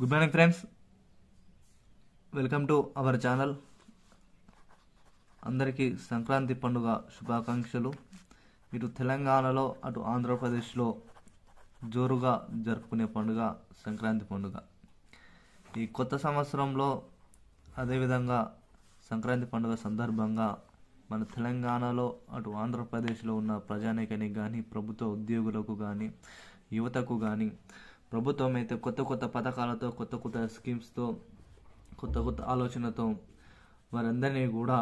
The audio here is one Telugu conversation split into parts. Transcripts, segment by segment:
Good morning friends, welcome to our channel. అందరికీ సంక్రాంతి పండుగ శుభాకాంక్షలు. ఇటు తెలంగాణలో అటు ఆంధ్రప్రదేశ్లో జోరుగా జరుపుకునే పండుగ సంక్రాంతి పండుగ. ఈ కొత్త సంవత్సరంలో అదేవిధంగా సంక్రాంతి పండుగ సందర్భంగా మన తెలంగాణలో అటు ఆంధ్రప్రదేశ్లో ఉన్న ప్రజానీకానికి కానీ, ప్రభుత్వ ఉద్యోగులకు కానీ, యువతకు కానీ ప్రభుత్వం అయితే కొత్త కొత్త పథకాలతో, కొత్త కొత్త స్కీమ్స్తో, కొత్త కొత్త ఆలోచనతో వారందరినీ కూడా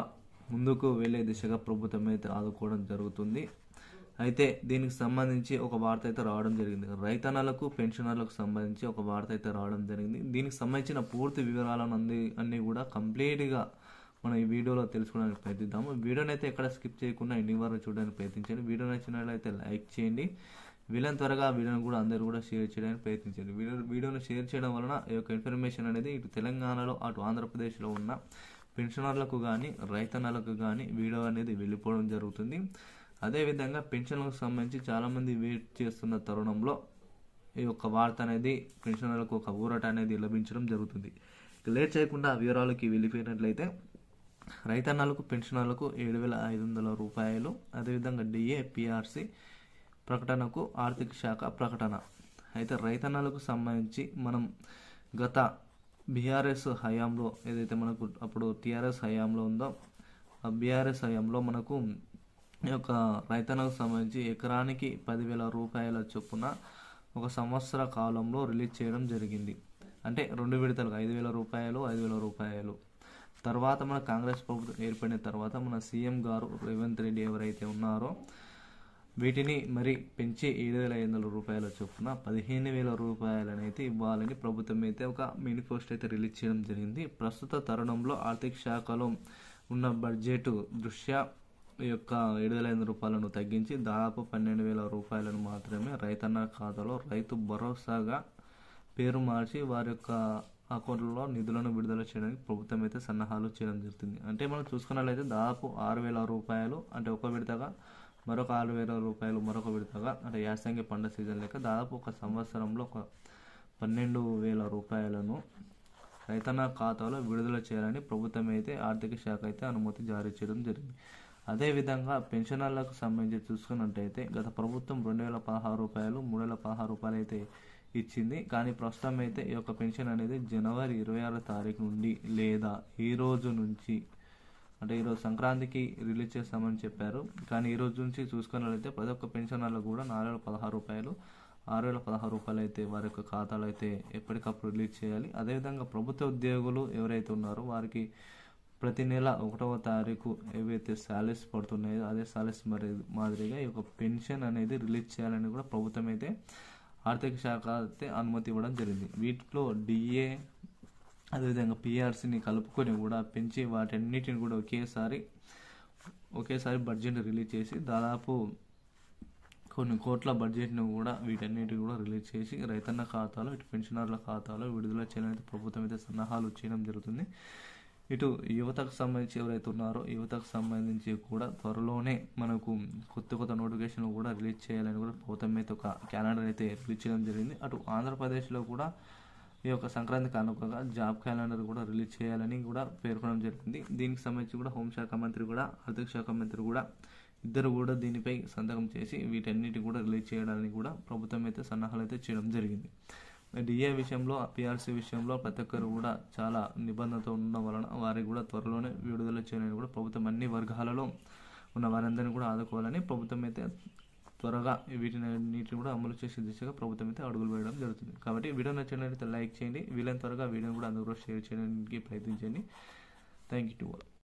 ముందుకు వెళ్ళే దిశగా ప్రభుత్వం అయితే ఆదుకోవడం జరుగుతుంది. అయితే దీనికి సంబంధించి ఒక వార్త అయితే రావడం జరిగింది. రైతన్నలకు, పెన్షనర్లకు సంబంధించి ఒక వార్త అయితే రావడం జరిగింది. దీనికి సంబంధించిన పూర్తి వివరాలను అన్నీ కూడా కంప్లీట్గా మనం ఈ వీడియోలో తెలుసుకోవడానికి ప్రయత్నిద్దాము. వీడియోని అయితే ఎక్కడ స్కిప్ చేయకుండా ఎండింగ్ వరకు చూడడానికి ప్రయత్నించండి. వీడియో నచ్చినట్లయితే లైక్ చేయండి. వీళ్ళని త్వరగా వీడియోని కూడా అందరూ కూడా షేర్ చేయడానికి ప్రయత్నించండి. వీడియోని షేర్ చేయడం వలన ఈ యొక్క ఇన్ఫర్మేషన్ అనేది ఇటు తెలంగాణలో అటు ఆంధ్రప్రదేశ్లో ఉన్న పెన్షనర్లకు కానీ, రైతన్నలకు కానీ వీడియో అనేది వెళ్ళిపోవడం జరుగుతుంది. అదేవిధంగా పెన్షన్లకు సంబంధించి చాలామంది వెయిట్ చేస్తున్న తరుణంలో ఈ యొక్క వార్త అనేది పెన్షనర్లకు ఒక ఊరట అనేది లభించడం జరుగుతుంది. లేట్ చేయకుండా వివరాలకి వెళ్ళిపోయినట్లయితే, రైతన్నలకు, పెన్షనర్లకు 7,500 రూపాయలు, అదేవిధంగా డిఏ, పిఆర్సి ప్రకటనకు ఆర్థిక శాఖ ప్రకటన. అయితే రైతన్నలకు సంబంధించి మనం గత బీఆర్ఎస్ హయాంలో ఏదైతే మనకు అప్పుడు టీఆర్ఎస్ హయాంలో ఉందో, ఆ బీఆర్ఎస్ హయాంలో మనకు ఈ యొక్క రైతన్నకు సంబంధించి ఎకరానికి 10,000 రూపాయల చొప్పున ఒక సంవత్సర కాలంలో రిలీజ్ చేయడం జరిగింది. అంటే 2 విడతలుగా 5,000 రూపాయలు, 5,000 రూపాయలు. తర్వాత మన కాంగ్రెస్ ప్రభుత్వం ఏర్పడిన తర్వాత మన సీఎం గారు రేవంత్ రెడ్డి ఎవరైతే ఉన్నారో వీటిని మరి పెంచి 7,500 రూపాయల చొప్పున 15,000 రూపాయలనైతే ఇవ్వాలని ప్రభుత్వం అయితే ఒక మేనిఫెస్టో అయితే రిలీజ్ చేయడం జరిగింది. ప్రస్తుత తరుణంలో ఆర్థిక శాఖలో ఉన్న బడ్జెట్ దృష్ట్యా ఈ యొక్క 7,500 రూపాయలను తగ్గించి దాదాపు 12,000 రూపాయలను మాత్రమే రైతన్న ఖాతాలో రైతు భరోసాగా పేరు మార్చి వారి యొక్క అకౌంట్లలో నిధులను విడుదల చేయడానికి ప్రభుత్వం అయితే సన్నాహాలు చేయడం జరుగుతుంది. అంటే మనం చూసుకున్నట్లయితే దాదాపు 6,000 రూపాయలు, అంటే ఒక విడతగా, మరొక 6,000 రూపాయలు మరొక విడతగా, అంటే యాసంగి పండుగ సీజన్ లెక్క దాదాపు ఒక సంవత్సరంలో ఒక 12,000 రూపాయలను రైతన్న ఖాతాలో విడుదల చేయాలని ప్రభుత్వం అయితే ఆర్థిక శాఖ అయితే అనుమతి జారీ చేయడం జరిగింది. అదేవిధంగా పెన్షనర్లకు సంబంధించి చూసుకున్నట్టయితే గత ప్రభుత్వం 2,016 రూపాయలు, 3,016 రూపాయలు అయితే ఇచ్చింది. కానీ ప్రస్తుతం అయితే ఈ యొక్క పెన్షన్ అనేది జనవరి 26 తారీఖు నుండి లేదా ఈ రోజు నుంచి, అంటే ఈరోజు సంక్రాంతికి రిలీజ్ చేస్తామని చెప్పారు. కానీ ఈ రోజు నుంచి చూసుకున్నట్లయితే ప్రతి ఒక్క పెన్షనర్లకు కూడా 4,016 రూపాయలు, 6,016 రూపాయలు అయితే వారి యొక్క ఖాతాలో అయితే ఎప్పటికప్పుడు రిలీజ్ చేయాలి. అదేవిధంగా ప్రభుత్వ ఉద్యోగులు ఎవరైతే ఉన్నారో వారికి ప్రతి నెల 1వ తారీఖు ఏవైతే శాలరీస్ పడుతున్నాయో అదే శాలరీస్ మాదిరిగా ఈ యొక్క పెన్షన్ అనేది రిలీజ్ చేయాలని కూడా ప్రభుత్వం అయితే ఆర్థిక శాఖ అయితే అనుమతి ఇవ్వడం జరిగింది. వీటిలో డిఏ అదేవిధంగా పిఆర్సీని కలుపుకొని కూడా పెంచి వాటన్నిటిని కూడా ఒకేసారి బడ్జెట్ రిలీజ్ చేసి దాదాపు కొన్ని కోట్ల బడ్జెట్ను కూడా వీటన్నిటిని కూడా రిలీజ్ చేసి రైతన్న ఖాతాలో, ఇటు పెన్షనర్ల ఖాతాలో విడుదల చేయాలని ప్రభుత్వం అయితే సన్నాహాలు చేయడం జరుగుతుంది. ఇటు యువతకు సంబంధించి ఎవరైతే ఉన్నారో యువతకు సంబంధించి కూడా త్వరలోనే మనకు కొత్త నోటిఫికేషన్లు కూడా రిలీజ్ చేయాలని కూడా ప్రభుత్వం అయితే ఒక క్యాలెండర్ అయితే రిలీజ్ చేయడం జరిగింది. అటు ఆంధ్రప్రదేశ్లో కూడా ఈ యొక్క సంక్రాంతి కానుకగా జాబ్ క్యాలెండర్ కూడా రిలీజ్ చేయాలని కూడా పేర్కొనడం జరిగింది. దీనికి సంబంధించి కూడా హోంశాఖ మంత్రి కూడా, ఆర్థిక శాఖ మంత్రి కూడా ఇద్దరు కూడా దీనిపై సంతకం చేసి వీటన్నిటి కూడా రిలీజ్ చేయడానికి కూడా ప్రభుత్వం అయితే సన్నాహాలు అయితే చేయడం జరిగింది. డిఏ విషయంలో, పిఆర్సీ విషయంలో ప్రతి ఒక్కరు కూడా చాలా నిబంధనతో ఉండడం వలన వారికి కూడా త్వరలోనే విడుదల చేయాలని కూడా ప్రభుత్వం అన్ని వర్గాలలో ఉన్న వారందరినీ కూడా ఆదుకోవాలని ప్రభుత్వం అయితే త్వరగా వీటిని కూడా అమలు చేసే దిశగా ప్రభుత్వం అయితే అడుగులు వేయడం జరుగుతుంది. కాబట్టి వీడియో నచ్చినట్లయితే లైక్ చేయండి. వీలైన త్వరగా వీడియోని కూడా అందరూ షేర్ చేయడానికి ప్రయత్నించండి. Thank you to all.